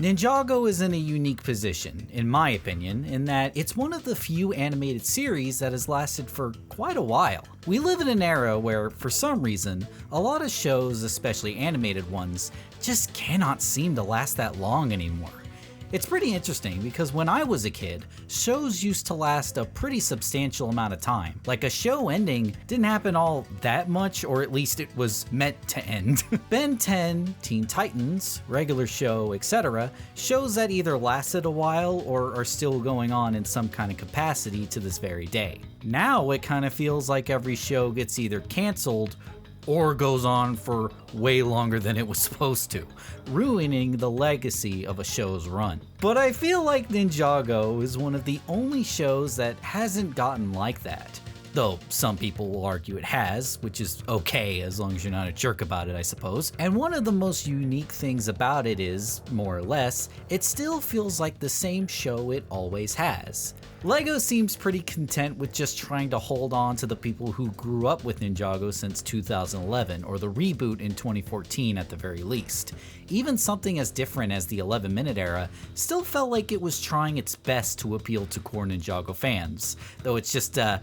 Ninjago is in a unique position, in my opinion, in that it's one of the few animated series that has lasted for quite a while. We live in an era where, for some reason, a lot of shows, especially animated ones, just cannot seem to last that long anymore. It's pretty interesting because when I was a kid, shows used to last a pretty substantial amount of time. Like a show ending didn't happen all that much, or at least it was meant to end. Ben 10, Teen Titans, regular show, etc. shows that either lasted a while or are still going on in some kind of capacity to this very day. Now it kind of feels like every show gets either canceled or goes on for way longer than it was supposed to, ruining the legacy of a show's run. But I feel like Ninjago is one of the only shows that hasn't gotten like that. Though some people will argue it has, which is okay as long as you're not a jerk about it, I suppose. And one of the most unique things about it is, more or less, it still feels like the same show it always has. LEGO seems pretty content with just trying to hold on to the people who grew up with Ninjago since 2011, or the reboot in 2014 at the very least. Even something as different as the 11-minute era still felt like it was trying its best to appeal to core Ninjago fans, though it's just a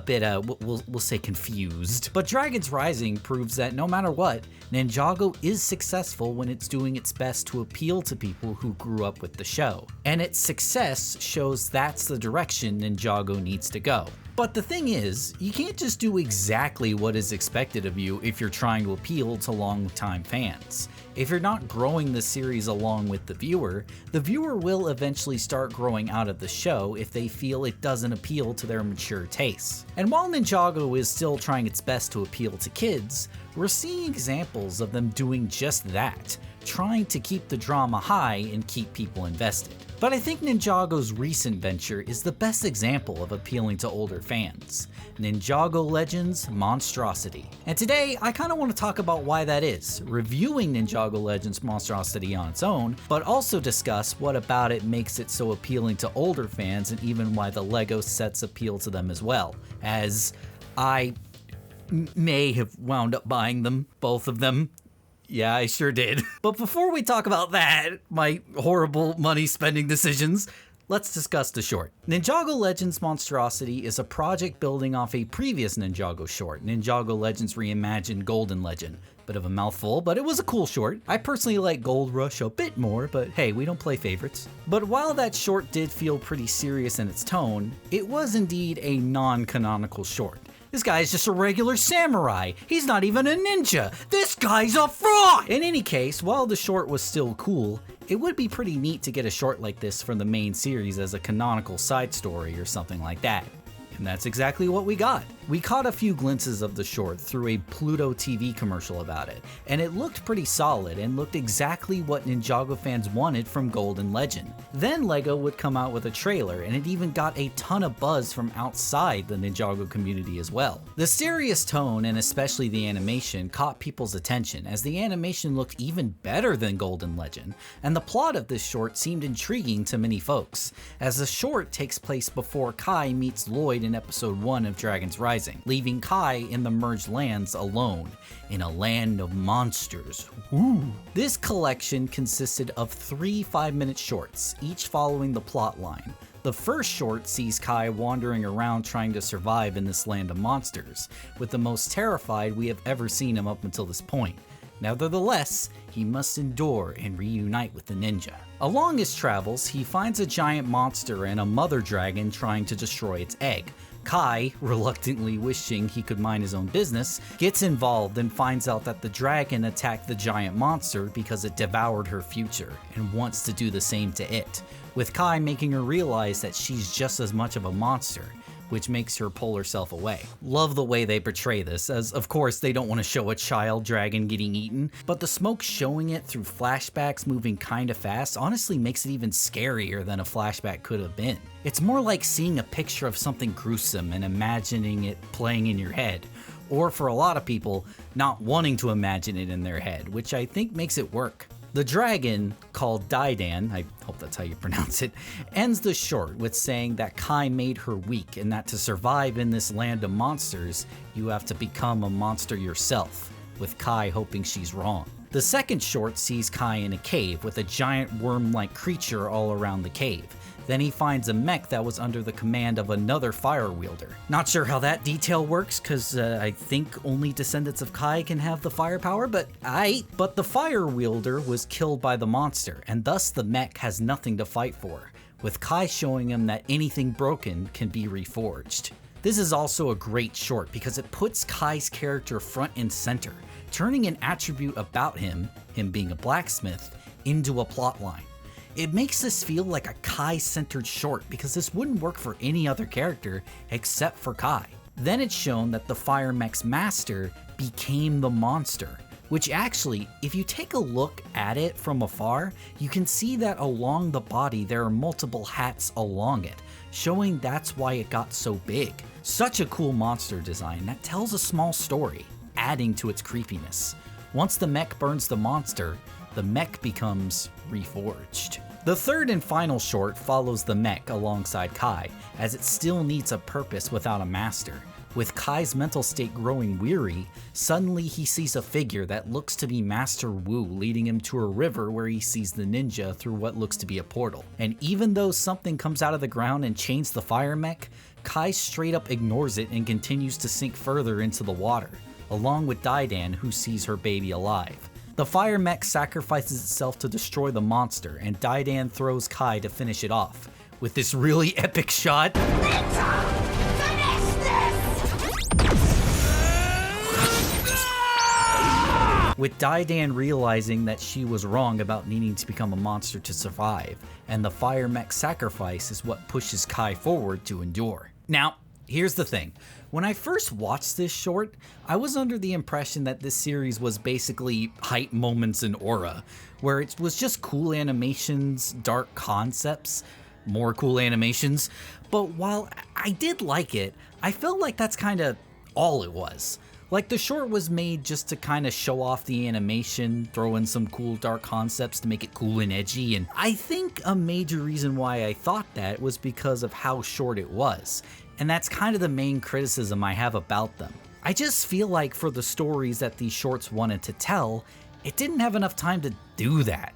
bit, we'll say confused. But Dragon's Rising proves that no matter what, Ninjago is successful when it's doing its best to appeal to people who grew up with the show. And its success shows that's the direction Ninjago needs to go. But the thing is, you can't just do exactly what is expected of you if you're trying to appeal to longtime fans. If you're not growing the series along with the viewer will eventually start growing out of the show if they feel it doesn't appeal to their mature tastes. And while Ninjago is still trying its best to appeal to kids, we're seeing examples of them doing just that, trying to keep the drama high and keep people invested. But I think Ninjago's recent venture is the best example of appealing to older fans. Ninjago Legends Monstrosity. And today, I kind of want to talk about why that is, reviewing Ninjago Legends Monstrosity on its own, but also discuss what about it makes it so appealing to older fans and even why the LEGO sets appeal to them as well, as I may have wound up buying them, both of them. Yeah, I sure did. But before we talk about that, my horrible money spending decisions, let's discuss the short. Ninjago Legends Monstrosity is a project building off a previous Ninjago short, Ninjago Legends Reimagined Golden Legend. Bit of a mouthful, but it was a cool short. I personally like Gold Rush a bit more, but hey, we don't play favorites. But while that short did feel pretty serious in its tone, it was indeed a non-canonical short. This guy is just a regular samurai. He's not even a ninja. This guy's a fraud! In any case, while the short was still cool, it would be pretty neat to get a short like this from the main series as a canonical side story or something like that. And that's exactly what we got. We caught a few glimpses of the short through a Pluto TV commercial about it, and it looked pretty solid and looked exactly what Ninjago fans wanted from Golden Legend. Then LEGO would come out with a trailer, and it even got a ton of buzz from outside the Ninjago community as well. The serious tone, and especially the animation, caught people's attention, as the animation looked even better than Golden Legend, and the plot of this short seemed intriguing to many folks, as the short takes place before Kai meets Lloyd in episode 1 of Dragon's Rising, leaving Kai in the merged lands alone, in a land of monsters. Ooh. This collection consisted of 3 5-minute shorts, each following the plot line. The first short sees Kai wandering around trying to survive in this land of monsters, with the most terrified we have ever seen him up until this point. Nevertheless, he must endure and reunite with the ninja. Along his travels, he finds a giant monster and a mother dragon trying to destroy its egg. Kai, reluctantly wishing he could mind his own business, gets involved and finds out that the dragon attacked the giant monster because it devoured her future and wants to do the same to it, with Kai making her realize that she's just as much of a monster, which makes her pull herself away. Love the way they portray this, as of course they don't want to show a child dragon getting eaten, but the smoke showing it through flashbacks moving kinda fast honestly makes it even scarier than a flashback could have been. It's more like seeing a picture of something gruesome and imagining it playing in your head, or for a lot of people, not wanting to imagine it in their head, which I think makes it work. The dragon, called Daidan, I hope that's how you pronounce it, ends the short with saying that Kai made her weak and that to survive in this land of monsters, you have to become a monster yourself, with Kai hoping she's wrong. The second short sees Kai in a cave with a giant worm-like creature all around the cave. Then he finds a mech that was under the command of another fire wielder. Not sure how that detail works, cause I think only descendants of Kai can have the firepower, but But the fire wielder was killed by the monster, and thus the mech has nothing to fight for, with Kai showing him that anything broken can be reforged. This is also a great short because it puts Kai's character front and center, turning an attribute about him being a blacksmith, into a plotline. It makes this feel like a Kai-centered short because this wouldn't work for any other character except for Kai. Then it's shown that the fire mech's master became the monster, which actually, if you take a look at it from afar, you can see that along the body there are multiple hats along it, showing that's why it got so big. Such a cool monster design that tells a small story, adding to its creepiness. Once the mech burns the monster, the mech becomes reforged. The third and final short follows the mech alongside Kai, as it still needs a purpose without a master. With Kai's mental state growing weary, suddenly he sees a figure that looks to be Master Wu leading him to a river where he sees the ninja through what looks to be a portal. And even though something comes out of the ground and chains the fire mech, Kai straight up ignores it and continues to sink further into the water, along with Daidan, who sees her baby alive. The fire mech sacrifices itself to destroy the monster, and Daidan throws Kai to finish it off, with this really epic shot. With Daidan realizing that she was wrong about needing to become a monster to survive, and the fire mech sacrifice is what pushes Kai forward to endure. Now, here's the thing. When I first watched this short, I was under the impression that this series was basically hype moments in aura, where it was just cool animations, dark concepts, more cool animations. But while I did like it, I felt like that's kind of all it was. Like, the short was made just to kind of show off the animation, throw in some cool dark concepts to make it cool and edgy, and I think a major reason why I thought that was because of how short it was. And that's kind of the main criticism I have about them. I just feel like for the stories that these shorts wanted to tell, it didn't have enough time to do that.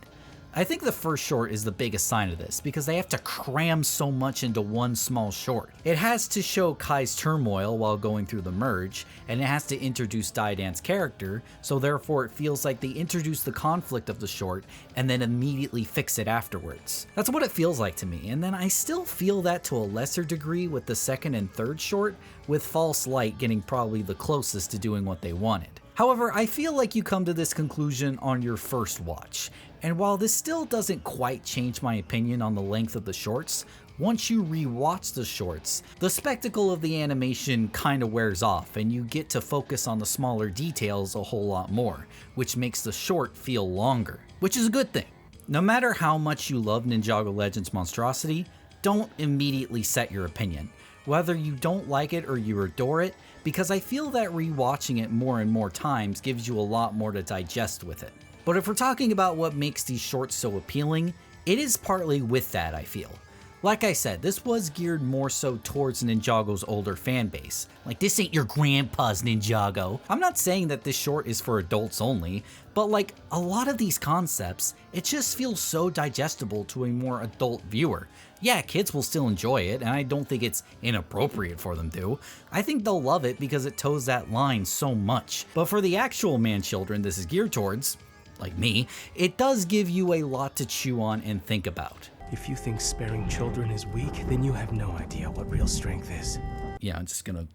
I think the first short is the biggest sign of this, because they have to cram so much into one small short. It has to show Kai's turmoil while going through the merge, and it has to introduce Daidan's character, so therefore it feels like they introduce the conflict of the short and then immediately fix it afterwards. That's what it feels like to me, and then I still feel that to a lesser degree with the second and third short, with False Light getting probably the closest to doing what they wanted. However, I feel like you come to this conclusion on your first watch, and while this still doesn't quite change my opinion on the length of the shorts, once you re-watch the shorts, the spectacle of the animation kinda wears off and you get to focus on the smaller details a whole lot more, which makes the short feel longer, which is a good thing. No matter how much you love Ninjago Legends Monstrosity, don't immediately set your opinion, whether you don't like it or you adore it, because I feel that rewatching it more and more times gives you a lot more to digest with it. But if we're talking about what makes these shorts so appealing, it is partly with that, I feel. Like I said, this was geared more so towards Ninjago's older fan base. Like, this ain't your grandpa's Ninjago. I'm not saying that this short is for adults only, but like a lot of these concepts, it just feels so digestible to a more adult viewer. Yeah, kids will still enjoy it, and I don't think it's inappropriate for them to. I think they'll love it because it toes that line so much. But for the actual man-children this is geared towards, like me, it does give you a lot to chew on and think about. If you think sparing children is weak, then you have no idea what real strength is. Yeah, I'm just gonna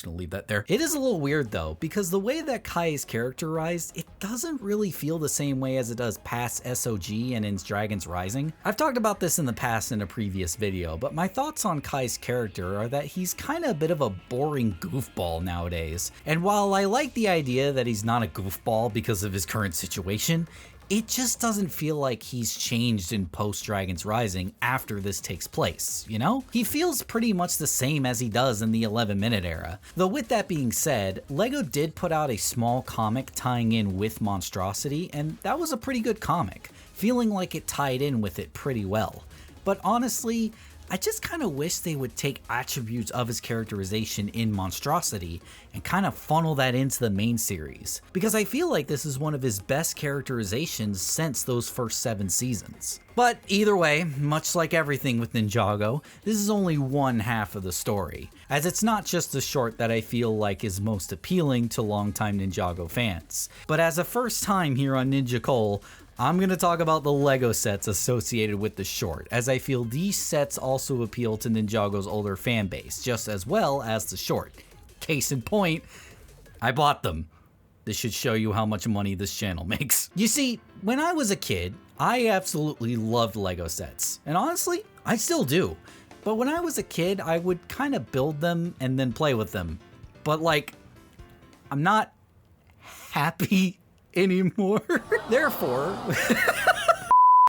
leave that there. It is a little weird though, because the way that Kai is characterized, it doesn't really feel the same way as it does past SOG and in Dragon's Rising. I've talked about this in the past in a previous video, but my thoughts on Kai's character are that he's kind of a bit of a boring goofball nowadays. And while I like the idea that he's not a goofball because of his current situation, it just doesn't feel like he's changed in post-Dragon's Rising after this takes place, you know? He feels pretty much the same as he does in the 11-minute era. Though with that being said, LEGO did put out a small comic tying in with Monstrosity, and that was a pretty good comic, feeling like it tied in with it pretty well. But honestly, I just kind of wish they would take attributes of his characterization in Monstrosity and kind of funnel that into the main series, because I feel like this is one of his best characterizations since those first 7 seasons. But either way, much like everything with Ninjago, this is only one half of the story, as it's not just the short that I feel like is most appealing to longtime Ninjago fans. But as a first time here on NinjaCole, I'm going to talk about the LEGO sets associated with the short, as I feel these sets also appeal to Ninjago's older fan base, just as well as the short. Case in point, I bought them. This should show you how much money this channel makes. You see, when I was a kid, I absolutely loved LEGO sets, and honestly, I still do. But when I was a kid, I would kind of build them and then play with them. But like, I'm not happy anymore.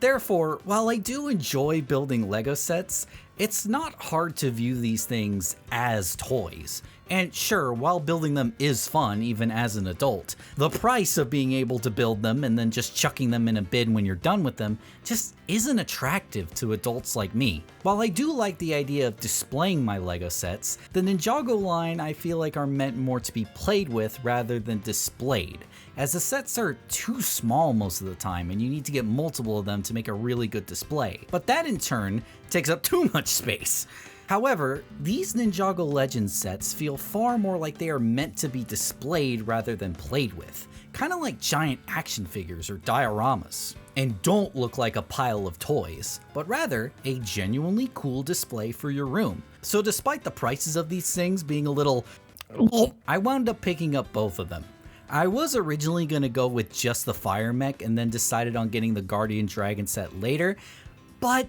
Therefore, while I do enjoy building LEGO sets, it's not hard to view these things as toys. And sure, while building them is fun even as an adult, the price of being able to build them and then just chucking them in a bin when you're done with them just isn't attractive to adults like me. While I do like the idea of displaying my LEGO sets, the Ninjago line I feel like are meant more to be played with rather than displayed, as the sets are too small most of the time and you need to get multiple of them to make a really good display. But that in turn takes up too much space. However, these Ninjago Legends sets feel far more like they are meant to be displayed rather than played with, kind of like giant action figures or dioramas, and don't look like a pile of toys, but rather a genuinely cool display for your room. So despite the prices of these things being a little, I wound up picking up both of them. I was originally going to go with just the Fire Mech and then decided on getting the Guardian Dragon set later, but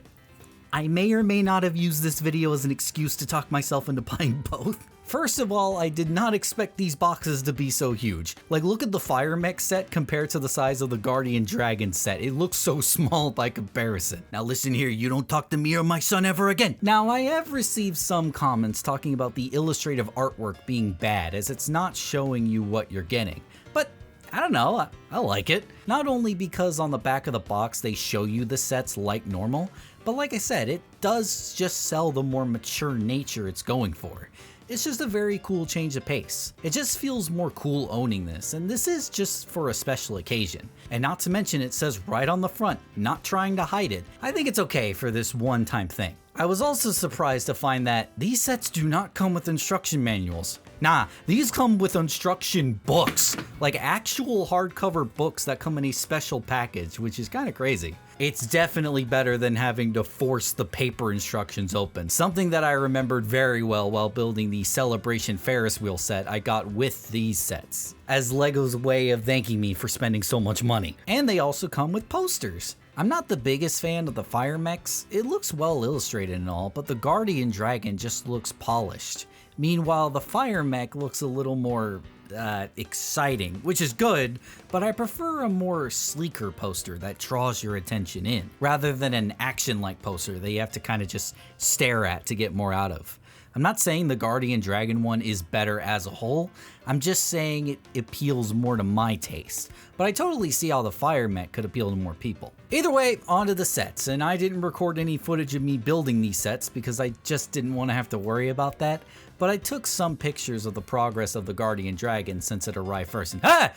I may or may not have used this video as an excuse to talk myself into buying both. First of all, I did not expect these boxes to be so huge. Like, look at the Fire Mech set compared to the size of the Guardian Dragon set. It looks so small by comparison. Now listen here, you don't talk to me or my son ever again. Now, I have received some comments talking about the illustrative artwork being bad, as it's not showing you what you're getting. But I don't know, I like it. Not only because on the back of the box they show you the sets like normal, but like I said, it does just sell the more mature nature it's going for. It's just a very cool change of pace. It just feels more cool owning this, and this is just for a special occasion. And not to mention, it says right on the front, not trying to hide it. I think it's okay for this one-time thing. I was also surprised to find that these sets do not come with instruction manuals. Nah, these come with instruction books, like actual hardcover books that come in a special package, which is kind of crazy. It's definitely better than having to force the paper instructions open, something that I remembered very well while building the Celebration Ferris wheel set I got with these sets, as LEGO's way of thanking me for spending so much money. And they also come with posters. I'm not the biggest fan of the Fire Mechs. It looks well illustrated and all, but the Guardian Dragon just looks polished. Meanwhile, the Fire Mech looks a little more exciting, which is good, but I prefer a more sleeker poster that draws your attention in, rather than an action-like poster that you have to kind of just stare at to get more out of. I'm not saying the Guardian Dragon one is better as a whole, I'm just saying it appeals more to my taste, but I totally see how the Fire Mech could appeal to more people. Either way, onto the sets, and I didn't record any footage of me building these sets because I just didn't want to have to worry about that, but I took some pictures of the progress of the Guardian Dragon since it arrived first, and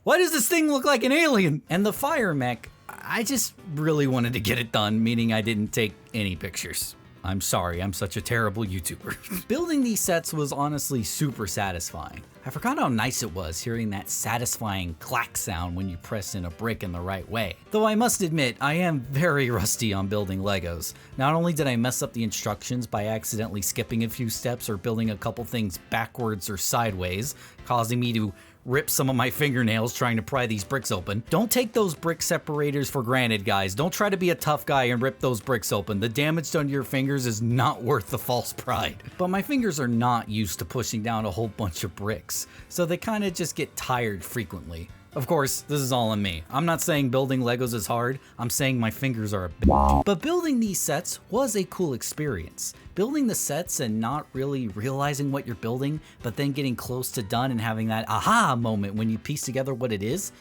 why does this thing look like an alien? And the Fire Mech, I just really wanted to get it done, meaning I didn't take any pictures. I'm sorry, I'm such a terrible YouTuber. Building these sets was honestly super satisfying. I forgot how nice it was hearing that satisfying clack sound when you press in a brick in the right way. Though I must admit, I am very rusty on building Legos. Not only did I mess up the instructions by accidentally skipping a few steps or building a couple things backwards or sideways, causing me to rip some of my fingernails trying to pry these bricks open. Don't take those brick separators for granted, guys. Don't try to be a tough guy and rip those bricks open. The damage done to your fingers is not worth the false pride. But my fingers are not used to pushing down a whole bunch of bricks, so they kind of just get tired frequently. Of course, this is all on me. I'm not saying building Legos is hard, I'm saying my fingers are a bitch. But building these sets was a cool experience. Building the sets and not really realizing what you're building, but then getting close to done and having that aha moment when you piece together what it is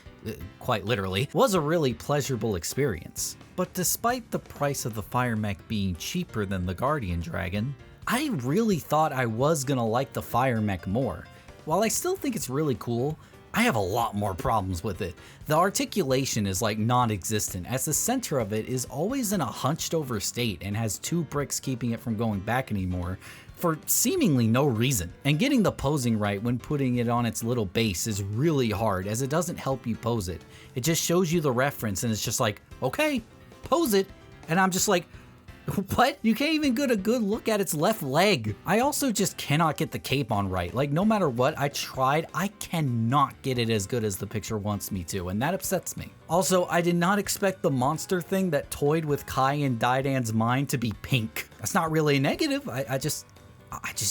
quite literally, was a really pleasurable experience. But despite the price of the Fire Mech being cheaper than the Guardian Dragon, I really thought I was gonna like the Fire Mech more. While I still think it's really cool, I have a lot more problems with it. The articulation is like non-existent, as the center of it is always in a hunched over state and has 2 bricks keeping it from going back anymore for seemingly no reason. And getting the posing right when putting it on its little base is really hard, as it doesn't help you pose it. It just shows you the reference and it's just like, okay, pose it. And I'm just like, what? You can't even get a good look at its left leg. I also just cannot get the cape on right. Like, no matter what I tried, I cannot get it as good as the picture wants me to, and that upsets me. Also, I did not expect the monster thing that toyed with Kai and Daidan's mind to be pink. That's not really a negative, I just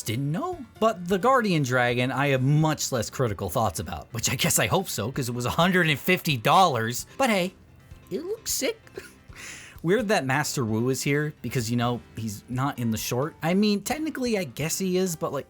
didn't know. But the Guardian Dragon, I have much less critical thoughts about, which I guess I hope so, because it was $150. But hey, it looks sick. Weird that Master Wu is here because, you know, he's not in the short. I mean, technically, I guess he is, but like,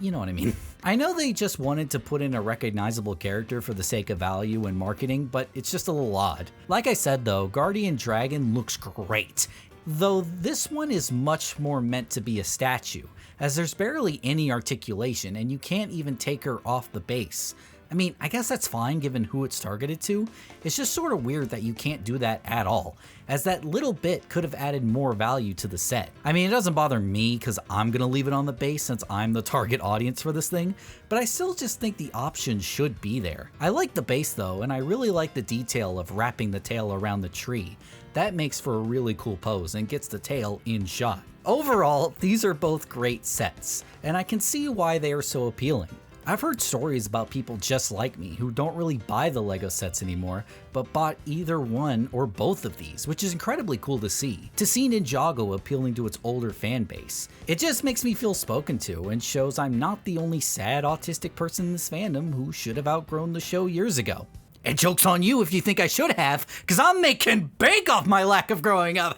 you know what I mean. I know they just wanted to put in a recognizable character for the sake of value and marketing, but it's just a little odd. Like I said though, Guardian Dragon looks great, though this one is much more meant to be a statue, as there's barely any articulation and you can't even take her off the base. I mean, I guess that's fine given who it's targeted to. It's just sort of weird that you can't do that at all, as that little bit could have added more value to the set. I mean, it doesn't bother me because I'm gonna leave it on the base since I'm the target audience for this thing, but I still just think the option should be there. I like the base though, and I really like the detail of wrapping the tail around the tree. That makes for a really cool pose and gets the tail in shot. Overall, these are both great sets, and I can see why they are so appealing. I've heard stories about people just like me who don't really buy the LEGO sets anymore, but bought either one or both of these, which is incredibly cool to see. To see Ninjago appealing to its older fan base. It just makes me feel spoken to and shows I'm not the only sad autistic person in this fandom who should have outgrown the show years ago. And joke's on you if you think I should have, cause I'm making bank off my lack of growing up.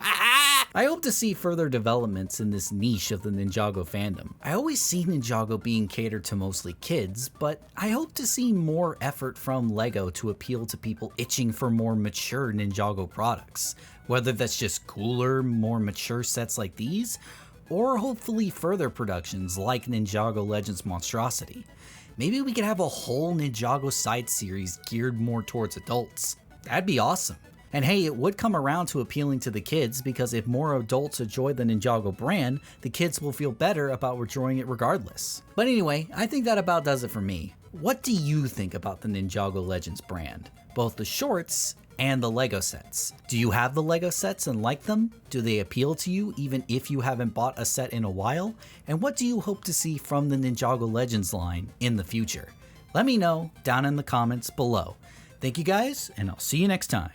I hope to see further developments in this niche of the Ninjago fandom. I always see Ninjago being catered to mostly kids, but I hope to see more effort from LEGO to appeal to people itching for more mature Ninjago products. Whether that's just cooler, more mature sets like these, or hopefully further productions like Ninjago Legends Monstrosity. Maybe we could have a whole Ninjago side series geared more towards adults. That'd be awesome. And hey, it would come around to appealing to the kids because if more adults enjoy the Ninjago brand, the kids will feel better about enjoying it regardless. But anyway, I think that about does it for me. What do you think about the Ninjago Legends brand? Both the shorts and the LEGO sets. Do you have the LEGO sets and like them? Do they appeal to you even if you haven't bought a set in a while? And what do you hope to see from the Ninjago Legends line in the future? Let me know down in the comments below. Thank you guys, and I'll see you next time.